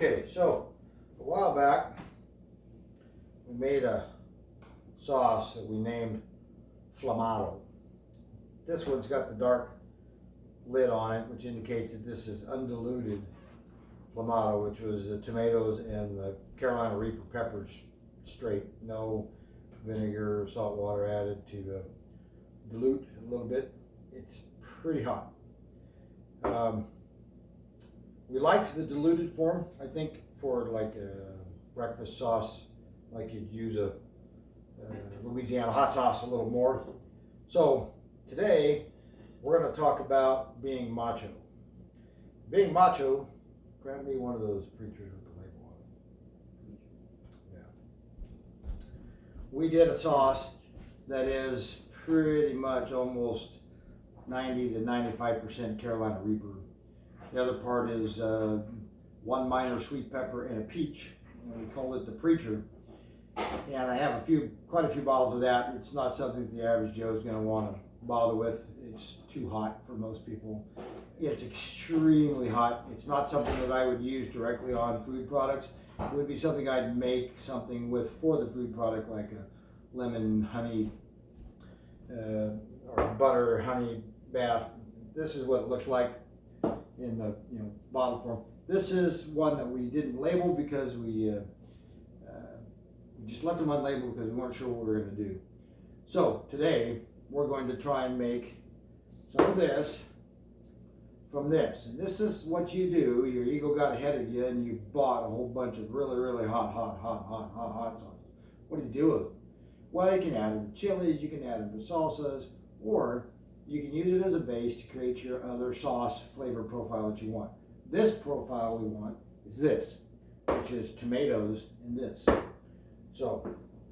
Okay, so a while back we made a sauce that we named Flamato. This one's got the dark lid on it, which indicates that this is undiluted Flamato, which was the tomatoes and the Carolina Reaper peppers straight, no vinegar or salt water added to dilute a little bit. It's pretty hot. We liked the diluted form, I think, for like a breakfast sauce, like you'd use a Louisiana hot sauce a little more. So today we're going to talk about being macho. Being macho, grab me one of those preachers with the label on it. Yeah. We did a sauce that is pretty much almost 90 to 95% Carolina Reaper. The other part is one minor sweet pepper and a peach, and we called it the Preacher. And I have quite a few bottles of that. It's not something that the average Joe is going to want to bother with. It's too hot for most people. It's extremely hot. It's not something that I would use directly on food products. It would be something I'd make something with for the food product, like a lemon honey or butter honey bath. This is what it looks like in the bottle form. This is one that we didn't label because we just left them unlabeled because we weren't sure what we were going to do. So today we're going to try and make some of this from this. And this is what you do. Your ego got ahead of you and you bought a whole bunch of really hot sauce. What do you do with it? Well, you can add it with chilies, you can add it with salsas, or you can use it as a base to create your other sauce flavor profile that you want. This profile we want is this, which is tomatoes and this. So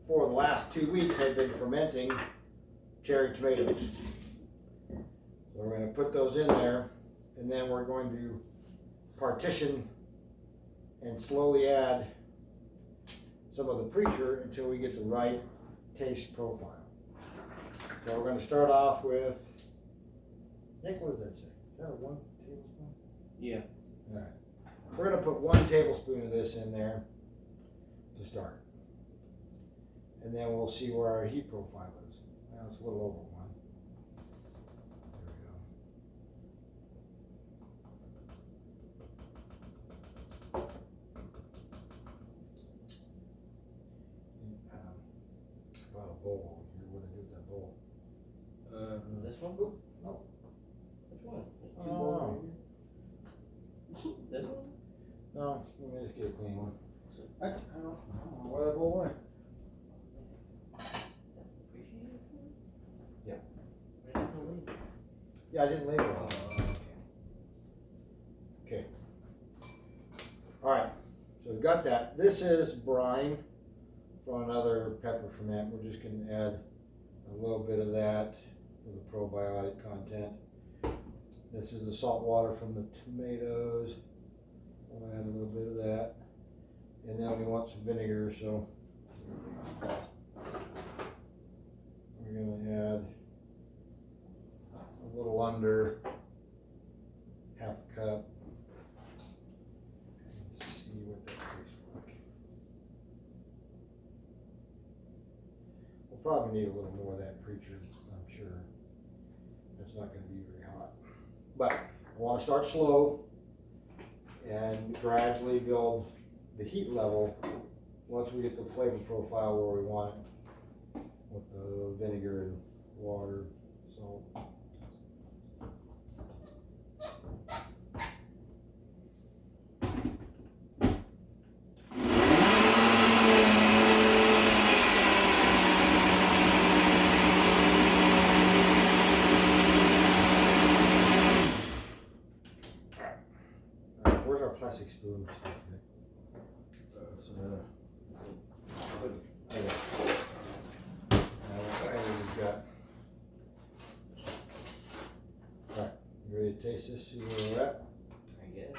for the last 2 weeks I've been fermenting cherry tomatoes. So we're going to put those in there, and then we're going to partition and slowly add some of the Preacher until we get the right taste profile. So we're going to start off with, Nick, what does that say? Is that 1 tablespoon? Yeah. All right. We're going to put 1 tablespoon of this in there to start. And then we'll see where our heat profile is. Now it's a little over 1. There we go. I brought a bowl over here. What do I do with that bowl? This one? Oop, no. Which one? There's 2 Oh. bowls right here. This one? No, let me just get a clean one. I don't know where that bowl went. Yeah. Yeah, I didn't label it. Okay. All right. So we've got that. This is brine from another pepper ferment. We're just going to add a little bit of that for the probiotic content. This is the salt water from the tomatoes. We'll add a little bit of that. And then we want some vinegar, so we're going to add a little under half a cup. And see what that tastes like. We'll probably need a little more of that Preacher, I'm sure. That's not going to be very hot. But I want to start slow and gradually build the heat level once we get the flavor profile where we want it, with the vinegar and water, salt. Where's our plastic spoon stuff, Nick? We've got. Alright, you ready to taste this? See where we're at? I guess.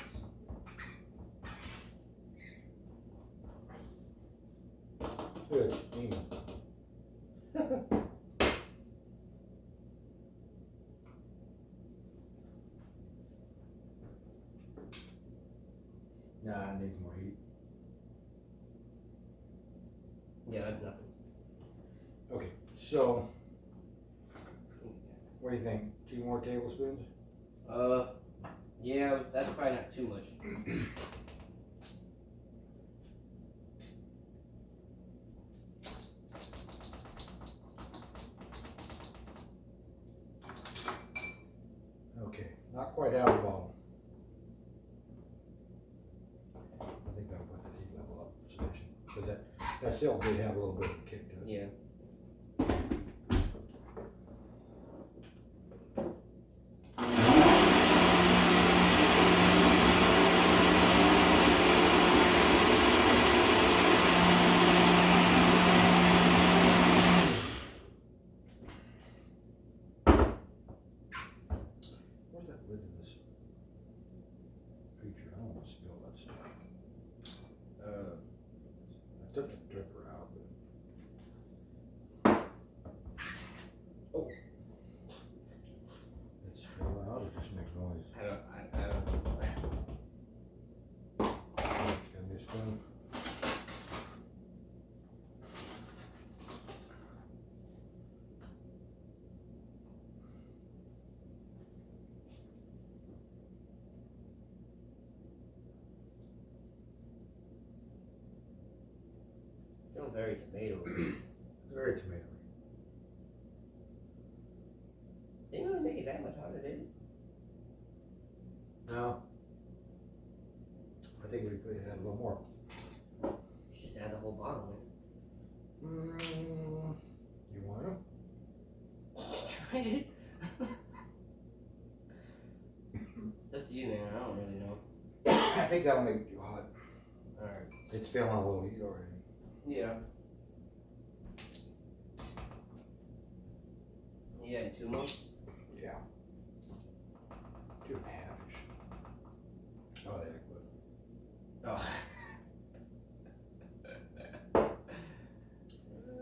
Good, steaming. Nah, it needs more heat. Yeah, that's nothing. Okay, so what do you think? 2 more tablespoons? Yeah, that's probably not too much. Okay, not quite half a bottle. I think that'll put the heat level up sufficient, because that still did have a little bit of a kick to it. Yeah. Where's that lid to this creature? I don't want to spill that stuff. I took the dripper out, but. Oh. It spill out or just make noise? I don't know. It's got me a spoon. Still very tomato. It's very tomatoey. Didn't really make it that much hotter, did it? No. I think we could add a little more. Just add the whole bottle You want to? in. Try it. It's up to you, man. I don't really know. I think that'll make it too hot. Alright. It's feeling a little heat already. Yeah. You add 2 more? Yeah. 2.5-ish. Oh, yeah, Oh.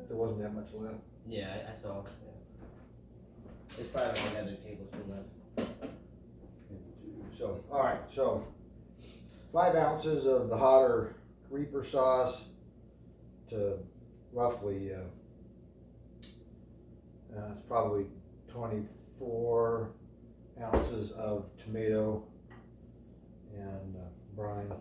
there wasn't that much left. Yeah, I saw. Yeah. There's probably like another tablespoon left. So, all right, so 5 ounces of the hotter Reaper sauce to roughly, it's probably 24 ounces of tomato and brine.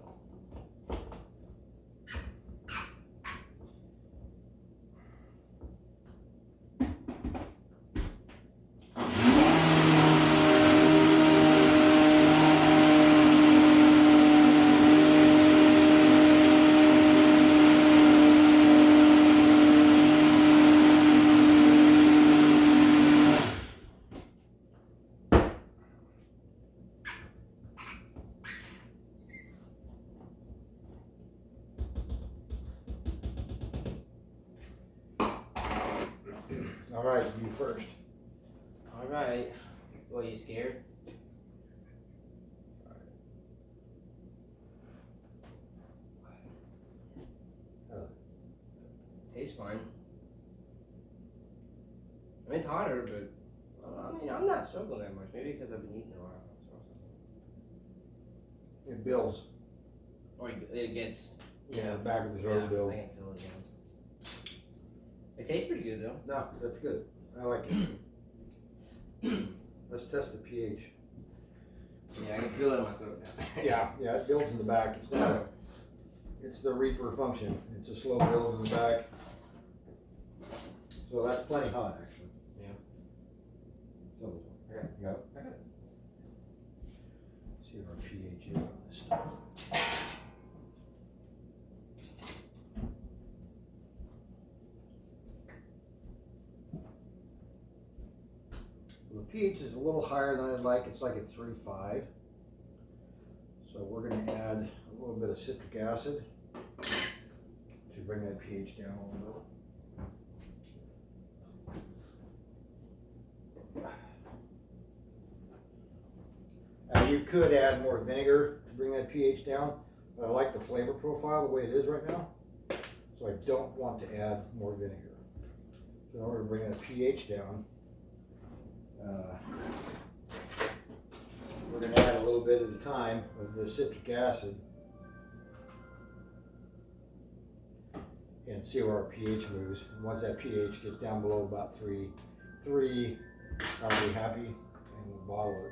All right, you first. Alright. Well, you scared? Tastes fine. I mean, it's hotter, but I mean, I'm not struggling that much. Maybe because I've been eating a lot. It builds. Or it gets. Yeah, the back of the throat Yeah, build. I can feel it. Yeah. It tastes pretty good though. No, that's good. I like it. Let's test the pH. Yeah, I can feel it in my throat now. Yeah, it builds in the back. It's not a, it's the Reaper function. It's a slow build in the back. So that's plenty hot, actually. Yeah. So this one. Okay. You got it? I got it. See what our pH is on this stuff. Well, the pH is a little higher than I'd like. It's like at 3.5. So we're going to add a little bit of citric acid to bring that pH down a little bit. Now you could add more vinegar to bring that pH down, but I like the flavor profile the way it is right now. So I don't want to add more vinegar. So in order to bring that pH down, we're going to add a little bit at a time of the citric acid and see where our pH moves. And once that pH gets down below about 3, I'll be happy and we'll bottle it.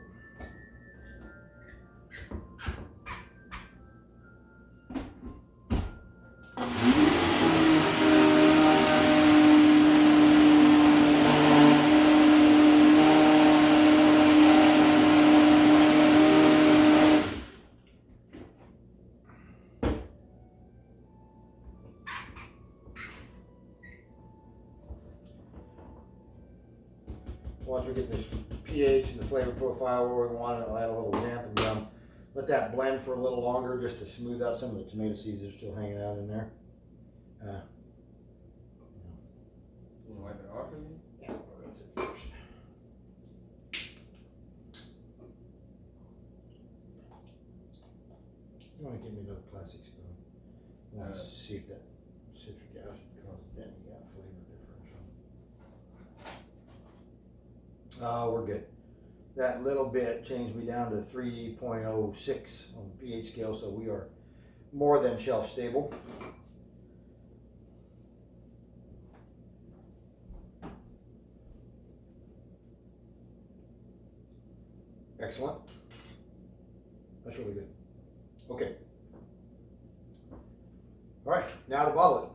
Once we get this pH and the flavor profile where we want it, I'll add a little xanthan gum. Let that blend for a little longer just to smooth out some of the tomato seeds that are still hanging out in there. Can you wipe it off or anything? Yeah, I'll rinse it first. You want to give me another plastic spoon? I want to see if that citric acid causes any flavor difference. We're good. That little bit changed me down to 3.06 on the pH scale, so we are more than shelf stable. Excellent. That's really good. Okay. All right, now to bottle it.